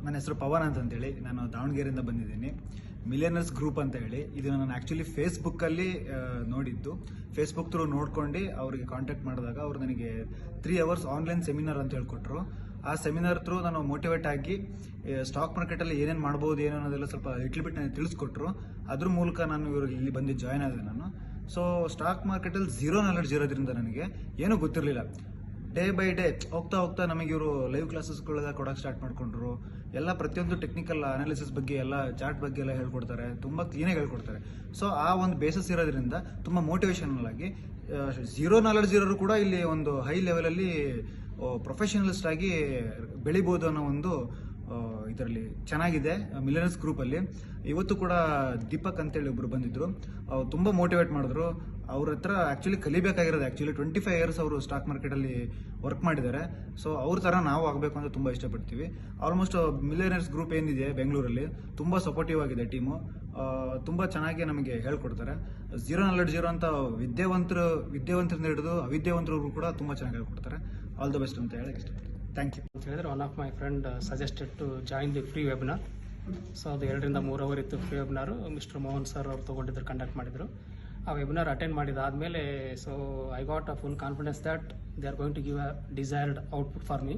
ನನ್ನ ಹೆಸರು ಪವನ್ ಅಂತೇಳಿ, ನಾನು ದಾವಣಗೆರೆಯಿಂದ ಬಂದಿದ್ದೀನಿ. ಮಿಲಿಯನರ್ಸ್ ಗ್ರೂಪ್ ಅಂತ ಹೇಳಿ, ಇದು ನಾನು ಆ್ಯಕ್ಚುಲಿ ಫೇಸ್ಬುಕ್ಕಲ್ಲಿ ನೋಡಿದ್ದು. ಫೇಸ್ಬುಕ್ ಥ್ರೂ ನೋಡ್ಕೊಂಡು ಅವರಿಗೆ ಕಾಂಟ್ಯಾಕ್ಟ್ ಮಾಡಿದಾಗ ಅವರು ನನಗೆ 3 hours ಆನ್ಲೈನ್ ಸೆಮಿನಾರ್ ಅಂತ ಹೇಳ್ಕೊಟ್ರು. ಆ ಸೆಮಿನಾರ್ ಥ್ರೂ ನಾನು ಮೋಟಿವೇಟ್ ಆಗಿ ಸ್ಟಾಕ್ ಮಾರ್ಕೆಟಲ್ಲಿ ಏನೇನು ಮಾಡ್ಬೋದು ಏನೋ ಅನ್ನೋದೆಲ್ಲ ಸ್ವಲ್ಪ ಲಿಟ್ಲ್ ಬಿಟ್ ನನಗೆ ತಿಳಿಸ್ಕೊಟ್ರು. ಅದ್ರ ಮೂಲಕ ನಾನು ಇವ್ರಿಗೆ ಇಲ್ಲಿ ಬಂದು ಜಾಯ್ನ್ ಆದೆ ನಾನು. ಸೊ ಸ್ಟಾಕ್ ಮಾರ್ಕೆಟಲ್ಲಿ ಝೀರೋ ನಾಲೆಡ್ಜ್ ಇರೋದ್ರಿಂದ ನನಗೆ ಏನೂ ಗೊತ್ತಿರಲಿಲ್ಲ. ಡೇ ಬೈ ಡೇ ಹೋಗ್ತಾ ಹೋಗ್ತಾ ನಮಗೆ ಇವರು ಲೈವ್ ಕ್ಲಾಸಸ್ಗಳೆಲ್ಲ ಕೊಡೋಕೆ ಸ್ಟಾರ್ಟ್ ಮಾಡ್ಕೊಂಡ್ರು. ಎಲ್ಲ ಪ್ರತಿಯೊಂದು ಟೆಕ್ನಿಕಲ್ ಅನಾಲಿಸಿಸ್ ಬಗ್ಗೆ, ಎಲ್ಲ ಚಾರ್ಟ್ ಬಗ್ಗೆ ಎಲ್ಲ ಹೇಳ್ಕೊಡ್ತಾರೆ, ತುಂಬ ಕ್ಲೀನಾಗಿ ಹೇಳ್ಕೊಡ್ತಾರೆ. ಸೊ ಆ ಒಂದು ಬೇಸಿಸ್ ಇರೋದ್ರಿಂದ ತುಂಬ ಮೋಟಿವೇಶನಲ್ ಆಗಿ ಝೀರೋ ನಾಲೆಡ್ಜ್ ಇರೋರು ಕೂಡ ಇಲ್ಲಿ ಒಂದು ಹೈ ಲೆವೆಲಲ್ಲಿ ಪ್ರೊಫೆಷನಲಿಸ್ಟ್ ಆಗಿ ಬೆಳಿಬೋದು ಅನ್ನೋ ಒಂದು ಇದರಲ್ಲಿ ಚೆನ್ನಾಗಿದೆ. ಮಿಲಿಯನರ್ಸ್ ಗ್ರೂಪಲ್ಲಿ ಇವತ್ತು ಕೂಡ ದೀಪಕ್ ಅಂತೇಳಿ ಒಬ್ರು ಬಂದಿದ್ರು. ಅವ್ರು ತುಂಬ ಮೋಟಿವೇಟ್ ಮಾಡಿದ್ರು. ಅವ್ರ ಹತ್ರ ಆ್ಯಕ್ಚುಲಿ ಕಲಿಬೇಕಾಗಿರೋದು 25 years ಅವರು ಸ್ಟಾಕ್ ಮಾರ್ಕೆಟಲ್ಲಿ ವರ್ಕ್ ಮಾಡಿದ್ದಾರೆ. ಸೊ ಅವ್ರ ಥರ ನಾವು ಆಗಬೇಕು ಅಂತ ತುಂಬ ಇಷ್ಟಪಡ್ತೀವಿ. ಆಲ್ಮೋಸ್ಟ್ ಮಿಲಿಯನರ್ಸ್ ಗ್ರೂಪ್ ಏನಿದೆ ಬೆಂಗಳೂರಲ್ಲಿ ತುಂಬ ಸಪೋರ್ಟಿವ್ ಆಗಿದೆ ಟೀಮು. ತುಂಬ ಚೆನ್ನಾಗಿ ನಮಗೆ ಹೇಳ್ಕೊಡ್ತಾರೆ. ಝೀರೋ ನಾಲೆಡ್ಜ್ ಇರೋಂಥ ವಿದ್ಯಾವಂತರಿಂದ ಹಿಡಿದು ಅವಿದ್ಯಾವಂತರು ಕೂಡ ತುಂಬ ಚೆನ್ನಾಗಿ ಹೇಳ್ಕೊಡ್ತಾರೆ. ಆಲ್ ದ ಬೆಸ್ಟ್ ಅಂತ ಹೇಳಕ್ಕೆ ಇಷ್ಟಪಡ್ತೀನಿ. Thank you. ಅಂತ ಹೇಳಿದ್ರೆ one of my friend suggested to join the free webinar. So ಅದು 2 ರಿಂದ 3 hour ಇತ್ತು free webinar. Mister Mohan sir ಅವ್ರು ತೊಗೊಂಡಿದ್ರು, ಕಂಡಕ್ಟ್ ಮಾಡಿದರು. ಆ ವೆಬಿನಾರ್ ಅಟೆಂಡ್ ಮಾಡಿದಾದಮೇಲೆ so I got a full confidence that they are going to give a desired output for me.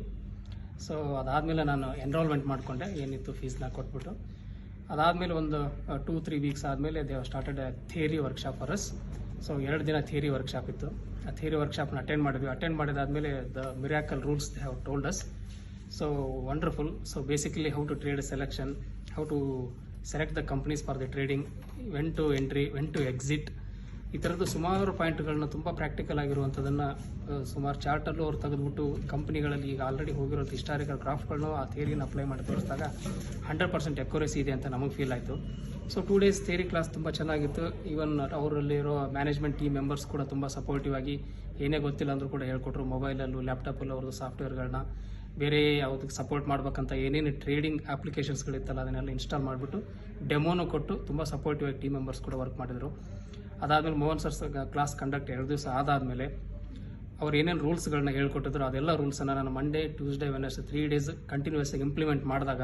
So ಅದಾದಮೇಲೆ ನಾನು ಎನ್ರೋಲ್ಮೆಂಟ್ ಮಾಡಿಕೊಂಡೆ, ಏನಿತ್ತು ಫೀಸ್ನ ಕೊಟ್ಬಿಟ್ಟು. ಅದಾದಮೇಲೆ ಒಂದು 2-3 weeks ಆದಮೇಲೆ they started a theory workshop for us. So 2 ದಿನ ಥಿಯರಿ ವರ್ಕ್ಶಾಪ್ ಇತ್ತು. ಆ ಥಿಯರಿ ವರ್ಕ್ಶಾಪ್ನ ಅಟೆಂಡ್ ಮಾಡಿದ್ವಿ. ಅಟೆಂಡ್ ಮಾಡಿದಾದಮೇಲೆ the miracle rules they have told us. So wonderful. So basically how to trade selection, how to select the companies for the trading, when to entry, when to exit, ಈ ಥರದ್ದು ಸುಮಾರು ಪಾಯಿಂಟ್ಗಳನ್ನ ತುಂಬ practical ಆಗಿರುವಂಥದ್ದನ್ನು ಸುಮಾರು ಚಾರ್ಟಲ್ಲೂ ಅವ್ರು ತೆಗೆದುಬಿಟ್ಟು ಕಂಪ್ನಿಗಳಲ್ಲಿ ಈಗ already ಹೋಗಿರೋ historical ಗ್ರಾಫ್ಗಳನ್ನೂ ಆ ಥಿಯರಿನ ಅಪ್ಲೈ ಮಾಡಿ ತೋರಿಸಿದಾಗ 100% ಅಕ್ಯುರೇಸಿ ಇದೆ ಅಂತ ನಮಗೆ ಫೀಲ್ ಆಯಿತು. ಸೊ 2 days ಥಿಯರಿ ಕ್ಲಾಸ್ ತುಂಬ ಚೆನ್ನಾಗಿತ್ತು. ಈವನ್ ಅವರಲ್ಲಿರೋ ಮ್ಯಾನೇಜ್ಮೆಂಟ್ ಟೀಮ್ ಮೆಂಬರ್ಸ್ ಕೂಡ ತುಂಬ ಸಪೋರ್ಟಿವ್ ಆಗಿ ಏನೇ ಗೊತ್ತಿಲ್ಲ ಅಂದರೂ ಕೂಡ ಹೇಳ್ಕೊಟ್ರು. ಮೊಬೈಲಲ್ಲೂ ಲ್ಯಾಪ್ಟಾಪಲ್ಲೂ ಅವ್ರದ್ದು ಸಾಫ್ಟ್ವೇರ್ಗಳನ್ನ ಬೇರೆ ಯಾವುದಕ್ಕೆ ಸಪೋರ್ಟ್ ಮಾಡ್ಬೇಕಂತ ಏನೇನು ಟ್ರೇಡಿಂಗ್ ಅಪ್ಲಿಕೇಶನ್ಸ್ಗಳಿತ್ತಲ್ಲ ಅದನ್ನೆಲ್ಲ ಇನ್ಸ್ಟಾಲ್ ಮಾಡಿಬಿಟ್ಟು ಡೆಮೋನು ಕೊಟ್ಟು ತುಂಬ ಸಪೋರ್ಟಿವ್ ಆಗಿ ಟೀಮ್ ಮೆಂಬರ್ಸ್ ಕೂಡ ವರ್ಕ್ ಮಾಡಿದರು. ಅದಾದಮೇಲೆ ಮೋಹನ್ ಸರ್ ಕ್ಲಾಸ್ ಕಂಡಕ್ಟ್ 2 ದಿವಸ ಆದಾದಮೇಲೆ ಅವ್ರು ಏನೇನು ರೂಲ್ಸ್ಗಳನ್ನ ಹೇಳ್ಕೊಟ್ಟಿದ್ರು ಅದೆಲ್ಲ ರೂಲ್ಸನ್ನು ನಾನು Monday, Tuesday, Wednesday 3 days continuous ಆಗಿ ಇಂಪ್ಲಿಮೆಂಟ್ ಮಾಡಿದಾಗ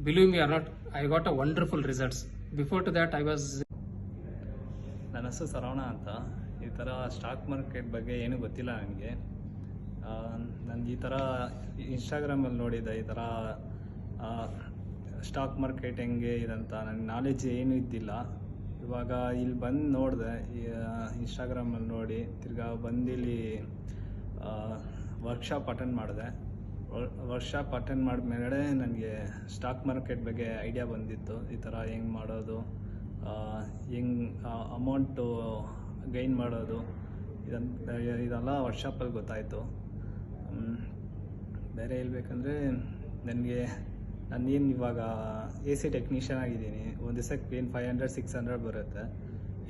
believe me or not, I got a wonderful results. Before to that I was. ನನ್ನ ಹೆಸರು ಸರವಣ ಅಂತ. ಈ ಥರ ಸ್ಟಾಕ್ ಮಾರ್ಕೆಟ್ ಬಗ್ಗೆ ಏನೂ ಗೊತ್ತಿಲ್ಲ ನನಗೆ. ನಾನು ಈ ಥರ ಇನ್ಸ್ಟಾಗ್ರಾಮಲ್ಲಿ ನೋಡಿದ್ದೆ, ಈ ಥರ ಸ್ಟಾಕ್ ಮಾರ್ಕೆಟ್ ಹೆಂಗೆ ಇದಂತ ನನಗೆ ನಾಲೆಜ್ ಏನೂ ಇದ್ದಿಲ್ಲ. ಇವಾಗ ಇಲ್ಲಿ ಬಂದು ನೋಡಿದೆ, ಇನ್ಸ್ಟಾಗ್ರಾಮಲ್ಲಿ ನೋಡಿ ತಿರ್ಗಾ ಬಂದಿಲ್ಲಿ ವರ್ಕ್ಶಾಪ್ ಅಟೆಂಡ್ ಮಾಡಿದೆ. ವರ್ಕ್ಶಾಪ್ ಅಟೆಂಡ್ ಮಾಡಿದ್ಮೇಲೆ ನನಗೆ ಸ್ಟಾಕ್ ಮಾರ್ಕೆಟ್ ಬಗ್ಗೆ ಐಡಿಯಾ ಬಂದಿತ್ತು. ಈ ಥರ ಹೆಂಗೆ ಮಾಡೋದು, ಹೆಂಗೆ ಅಮೌಂಟು ಗೈನ್ ಮಾಡೋದು, ಇದೆಲ್ಲ ವರ್ಕ್ಶಾಪಲ್ಲಿ ಗೊತ್ತಾಯಿತು. ಬೇರೆ ಹೇಳ್ಬೇಕಂದ್ರೆ ನಾನೇನು ಇವಾಗ AC ಟೆಕ್ನಿಷಿಯನ್ ಆಗಿದ್ದೀನಿ. ಒಂದು ದಿವಸಕ್ಕೆ ಏನು 500-600 ಬರುತ್ತೆ.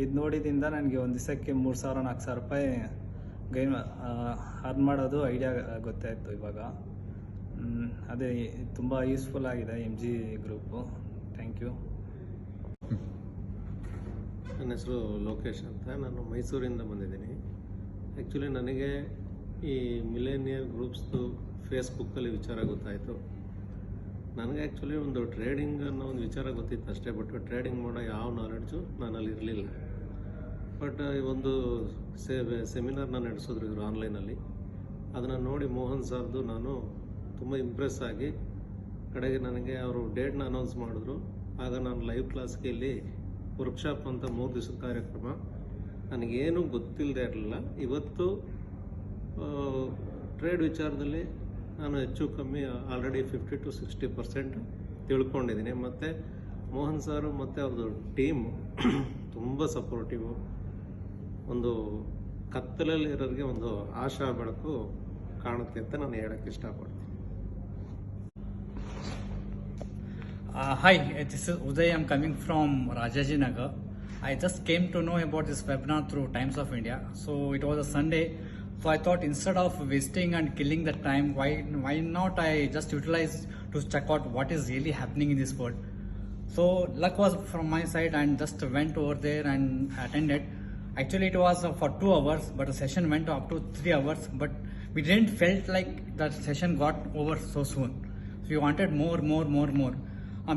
ಇದು ನೋಡಿದಿಂದ ನನಗೆ ಒಂದು ದಿವಸಕ್ಕೆ 3,000-4,000 ರೂಪಾಯಿ ಗೈನ್ ಅರ್ನ್ ಮಾಡೋದು ಐಡಿಯಾ ಗೊತ್ತಾಯಿತು ಇವಾಗ. ಅದೇ ತುಂಬ ಯೂಸ್ಫುಲ್ ಆಗಿದೆ MG ಗ್ರೂಪು. Thank you. ನನ್ನ ಹೆಸರು ಲೋಕೇಶ್ ಅಂತ. ನಾನು ಮೈಸೂರಿಂದ ಬಂದಿದ್ದೀನಿ. ಆ್ಯಕ್ಚುಲಿ ನನಗೆ ಈ ಮಿಲೇನಿಯರ್ ಗ್ರೂಪ್ಸ್ದು ಫೇಸ್ಬುಕ್ಕಲ್ಲಿ ವಿಚಾರ ಗೊತ್ತಾಯಿತು. ನನಗೆ ಆ್ಯಕ್ಚುಲಿ ಒಂದು ಟ್ರೇಡಿಂಗ್ ಅನ್ನೋ ಒಂದು ವಿಚಾರ ಗೊತ್ತಿತ್ತು ಅಷ್ಟೇ, ಬಟ್ ಟ್ರೇಡಿಂಗ್ ಮಾಡೋ ಯಾವ ನಾಲೆಡ್ಜು ನನ್ನಲ್ಲಿ ಇರಲಿಲ್ಲ. ಬಟ್ ಒಂದು ಸೆಮಿನಾರ್ನ ನಡೆಸಿದ್ರು ಇವರು ಆನ್ಲೈನಲ್ಲಿ. ಅದನ್ನು ನೋಡಿ ಮೋಹನ್ ಸರ್ದು ನಾನು ತುಂಬ ಇಂಪ್ರೆಸ್ ಆಗಿ ಕಡೆಗೆ ನನಗೆ ಅವರು ಡೇಟ್ನ ಅನೌನ್ಸ್ ಮಾಡಿದ್ರು. ಆಗ ನಾನು ಲೈವ್ ಕ್ಲಾಸ್ಗೆ ಇಲ್ಲಿ ವರ್ಕ್ಶಾಪ್ ಅಂತ 3 ದಿವಸದ ಕಾರ್ಯಕ್ರಮ, ನನಗೇನು ಗೊತ್ತಿಲ್ಲದೆ ಇರಲಿಲ್ಲ. ಇವತ್ತು ಟ್ರೇಡ್ ವಿಚಾರದಲ್ಲಿ ನಾನು ಹೆಚ್ಚು ಕಮ್ಮಿ ಆಲ್ರೆಡಿ 50-60% ತಿಳ್ಕೊಂಡಿದ್ದೀನಿ. ಮತ್ತು ಮೋಹನ್ ಸಾರು ಮತ್ತು ಅವ್ರದ್ದು ಟೀಮು ತುಂಬ ಸಪೋರ್ಟಿವು. ಒಂದು ಕತ್ತಲಲ್ಲಿ ಇರೋರಿಗೆ ಒಂದು ಆಶಾ ಬೆಳಕು ಕಾಣುತ್ತೆ ಅಂತ ನಾನು ಹೇಳಕ್ಕೆ ಇಷ್ಟಪಡ್ತೀನಿ. Hi, this is Uday. I'm coming from Rajaji Nagar. I just came to know about this webinar through Times of India. So it was a Sunday. So I thought instead of wasting and killing the time, why not I just utilize to check out what is really happening in this world. So luck was from my side and just went over there and attended. Actually it was for 2 hours, but the session went up to 3 hours. But we didn't felt like that session got over so soon. So we wanted more.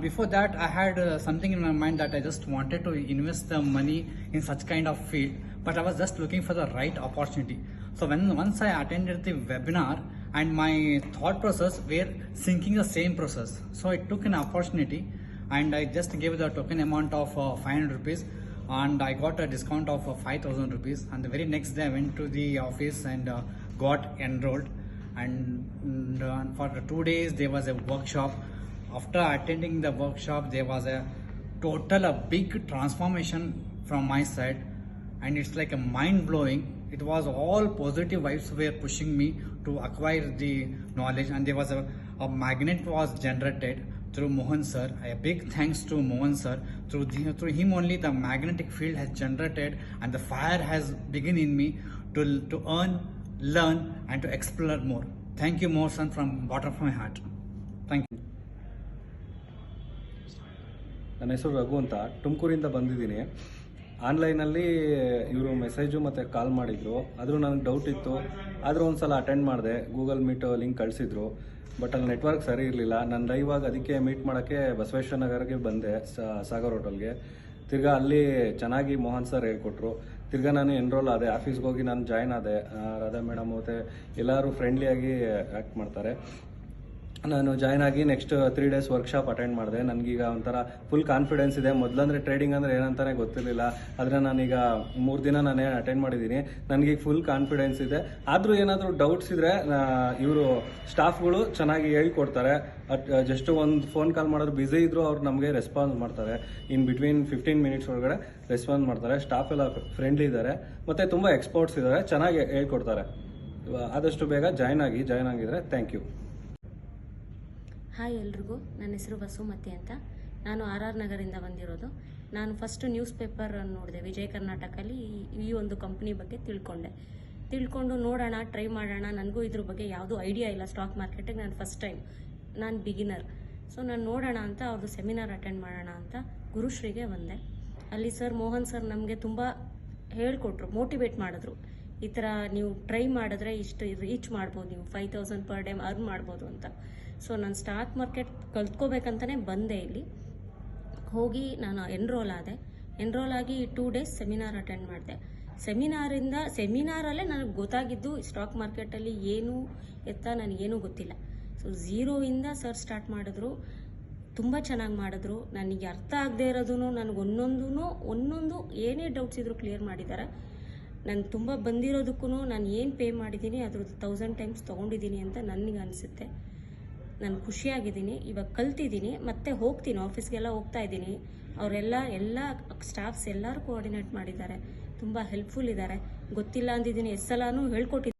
Before that, I had something in my mind that I just wanted to invest the money in such kind of field, but I was just looking for the right opportunity. So once I attended the webinar, and my thought process were syncing the same process, so I took an opportunity and I just gave the token amount of 500 rupees, and I got a discount of 5,000 rupees. And the very next day I went to the office and got enrolled, and for 2 days there was a workshop. After attending the workshop, there was a big transformation from my side, and it's like a mind-blowing. It was all positive vibes were pushing me to acquire the knowledge, and there was a magnet was generated through Mohan sir. A big thanks to Mohan sir. Through him only the magnetic field has generated, and the fire has begun in me to earn, learn, and to explore more. Thank you, Mohan sir, from bottom of my heart. Thank you. ನನ್ನ ಹೆಸರು ರಘು ಅಂತ, ತುಮಕೂರಿಂದ ಬಂದಿದ್ದೀನಿ. ಆನ್ಲೈನಲ್ಲಿ ಇವರು message ಮತ್ತು ಕಾಲ್ ಮಾಡಿದರು. ಆದರೂ ನನಗೆ ಡೌಟ್ ಇತ್ತು, ಆದರೂ ಒಂದು ಸಲ ಅಟೆಂಡ್ ಮಾಡಿದೆ. ಗೂಗಲ್ ಮೀಟ್ ಲಿಂಕ್ ಕಳಿಸಿದ್ರು, ಬಟ್ ಅಲ್ಲಿ ನೆಟ್ವರ್ಕ್ ಸರಿ ಇರಲಿಲ್ಲ. ನಾನು ಲೈವ್ ಆಗಿ ಅದಕ್ಕೆ ಮೀಟ್ ಮಾಡೋಕ್ಕೆ ಬಸವೇಶ್ವರ ನಗರಕ್ಕೆ ಬಂದೆ, ಸಾಗರ್ ಹೋಟೆಲ್ಗೆ. ತಿರ್ಗಾ ಅಲ್ಲಿ ಚೆನ್ನಾಗಿ ಮೋಹನ್ ಸರ್ ಹೇಳ್ಕೊಟ್ರು. ತಿರ್ಗಾ ನಾನು ಎನ್ರೋಲ್ ಆದೆ, ಆಫೀಸ್ಗೆ ಹೋಗಿ ನಾನು ಜಾಯ್ನ್ ಆದೆ. ರಾಧಾ ಮೇಡಮ್ ಮತ್ತು ಎಲ್ಲರೂ ಫ್ರೆಂಡ್ಲಿಯಾಗಿ ಆ್ಯಕ್ಟ್ ಮಾಡ್ತಾರೆ. ನಾನು ಜಾಯ್ನ್ ಆಗಿ ನೆಕ್ಸ್ಟ್ 3 days ವರ್ಕ್ಶಾಪ್ ಅಟೆಂಡ್ ಮಾಡಿದೆ. ನನಗೀಗ ಒಂಥರ ಫುಲ್ ಕಾನ್ಫಿಡೆನ್ಸ್ ಇದೆ. ಮೊದಲಂದರೆ ಟ್ರೇಡಿಂಗ್ ಅಂದರೆ ಏನಂತಾನೆ ಗೊತ್ತಿರಲಿಲ್ಲ, ಆದರೆ ನಾನೀಗ 3 ದಿನ ನಾನೇ ಅಟೆಂಡ್ ಮಾಡಿದ್ದೀನಿ. ನನಗೀಗ ಫುಲ್ ಕಾನ್ಫಿಡೆನ್ಸ್ ಇದೆ. ಆದರೂ ಏನಾದರೂ ಡೌಟ್ಸ್ ಇದ್ದರೆ ಇವರು ಸ್ಟಾಫ್ಗಳು ಚೆನ್ನಾಗಿ ಹೇಳ್ಕೊಡ್ತಾರೆ. ಜಸ್ಟ್ ಒಂದು ಫೋನ್ ಕಾಲ್ ಮಾಡೋದು ಬ್ಯುಸಿ ಇದ್ದರೂ ಅವ್ರು ನಮಗೆ ರೆಸ್ಪಾನ್ಸ್ ಮಾಡ್ತಾರೆ. ಇನ್ ಬಿಟ್ವೀನ್ 15 minutes ಒಳಗಡೆ ರೆಸ್ಪಾನ್ಸ್ ಮಾಡ್ತಾರೆ. ಸ್ಟಾಫ್ ಎಲ್ಲ ಫ್ರೆಂಡ್ಲಿ ಇದ್ದಾರೆ ಮತ್ತು ತುಂಬ ಎಕ್ಸ್ಪರ್ಟ್ಸ್ ಇದ್ದಾರೆ, ಚೆನ್ನಾಗಿ ಹೇಳ್ಕೊಡ್ತಾರೆ. ಆದಷ್ಟು ಬೇಗ ಜಾಯ್ನ್ ಆಗಿದ್ರೆ ಥ್ಯಾಂಕ್ ಯು. ಹಾಯ್ ಎಲ್ರಿಗೂ, ನನ್ನ ಹೆಸರು ವಸುಮತಿ ಅಂತ. ನಾನು RR ನಗರಿಂದ ಬಂದಿರೋದು. ನಾನು ಫಸ್ಟ್ ನ್ಯೂಸ್ ಪೇಪರ್ ನೋಡಿದೆ, ವಿಜಯ ಕರ್ನಾಟಕಲ್ಲಿ ಈ ಒಂದು ಕಂಪ್ನಿ ಬಗ್ಗೆ ತಿಳ್ಕೊಂಡು ನೋಡೋಣ, ಟ್ರೈ ಮಾಡೋಣ. ನನಗೂ ಇದ್ರ ಬಗ್ಗೆ ಯಾವುದೂ ಐಡಿಯಾ ಇಲ್ಲ ಸ್ಟಾಕ್ ಮಾರ್ಕೆಟಿಗೆ. ನಾನು ಫಸ್ಟ್ ಟೈಮ್, ನಾನು ಬಿಗಿನರ್. ಸೊ ನಾನು ನೋಡೋಣ ಅಂತ ಅವ್ರದ್ದು ಸೆಮಿನಾರ್ ಅಟೆಂಡ್ ಮಾಡೋಣ ಅಂತ ಗುರುಶ್ರೀಗೆ ಬಂದೆ. ಅಲ್ಲಿ ಸರ್ ಮೋಹನ್ ಸರ್ ನಮಗೆ ತುಂಬ ಹೇಳ್ಕೊಟ್ರು, ಮೋಟಿವೇಟ್ ಮಾಡಿದ್ರು. ಈ ಥರ ನೀವು ಟ್ರೈ ಮಾಡಿದ್ರೆ ಇಷ್ಟು ರೀಚ್ ಮಾಡ್ಬೋದು, ನೀವು 5,000 per day ಅರ್ನ್ ಮಾಡ್ಬೋದು ಅಂತ. ಸೊ ನಾನು ಸ್ಟಾಕ್ ಮಾರ್ಕೆಟ್ ಕಲ್ತ್ಕೋಬೇಕಂತಲೇ ಬಂದೆ. ಇಲ್ಲಿ ಹೋಗಿ ನಾನು ಎನ್ರೋಲ್ ಆಗಿ 2 days ಸೆಮಿನಾರ್ ಅಟೆಂಡ್ ಮಾಡಿದೆ. ಸೆಮಿನಾರಲ್ಲೇ ನನಗೆ ಗೊತ್ತಾಗಿದ್ದು ಸ್ಟಾಕ್ ಮಾರ್ಕೆಟಲ್ಲಿ ಏನು ಎತ್ತ ನನಗೇನೂ ಗೊತ್ತಿಲ್ಲ. ಸೊ ಝೀರೋಯಿಂದ ಸರ್ ಸ್ಟಾರ್ಟ್ ಮಾಡಿದ್ರು, ತುಂಬ ಚೆನ್ನಾಗಿ ಮಾಡಿದ್ರು. ನನಗೆ ಅರ್ಥ ಆಗದೆ ಇರೋದು ನನಗೆ ಒಂದೊಂದು ಏನೇ ಡೌಟ್ಸ್ ಇದ್ರೂ ಕ್ಲಿಯರ್ ಮಾಡಿದ್ದಾರೆ. ನಂಗೆ ತುಂಬ ಬಂದಿರೋದಕ್ಕೂ ನಾನು ಏನು ಪೇ ಮಾಡಿದ್ದೀನಿ ಅದ್ರದ್ದು 1000 times ತೊಗೊಂಡಿದ್ದೀನಿ ಅಂತ ನನಗೆ ಅನಿಸುತ್ತೆ. ನಾನು ಖುಷಿಯಾಗಿದ್ದೀನಿ. ಇವಾಗ ಕಲ್ತಿದ್ದೀನಿ, ಮತ್ತೆ ಹೋಗ್ತೀನಿ, ಆಫೀಸ್ಗೆಲ್ಲ ಹೋಗ್ತಾ ಇದ್ದೀನಿ. ಎಲ್ಲ ಸ್ಟಾಫ್ಸ್ ಎಲ್ಲರೂ ಕೋಆರ್ಡಿನೇಟ್ ಮಾಡಿದ್ದಾರೆ, ತುಂಬ ಹೆಲ್ಪ್ಫುಲ್ ಇದ್ದಾರೆ. ಗೊತ್ತಿಲ್ಲ ಅಂದಿದ್ದೀನಿ, ಎಷ್ಟೆಲ್ಲನೂ ಹೇಳ್ಕೊಟ್ಟಿದ್ದಾರೆ.